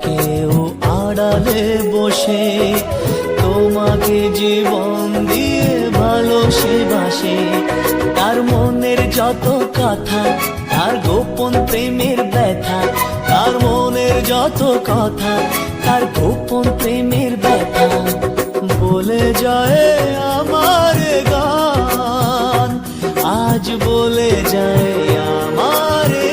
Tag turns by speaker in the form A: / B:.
A: কেউ আড়ালে বসে তোমাকে জীবন দিয়ে ভালোবাসে। তার মনের যত কথা, তার গোপন প্রেমের ব্যথা, তার মনের যত কথা, তার গোপন প্রেমের ব্যথা বলে যায় আমার গান, আজ বলে যায় আমার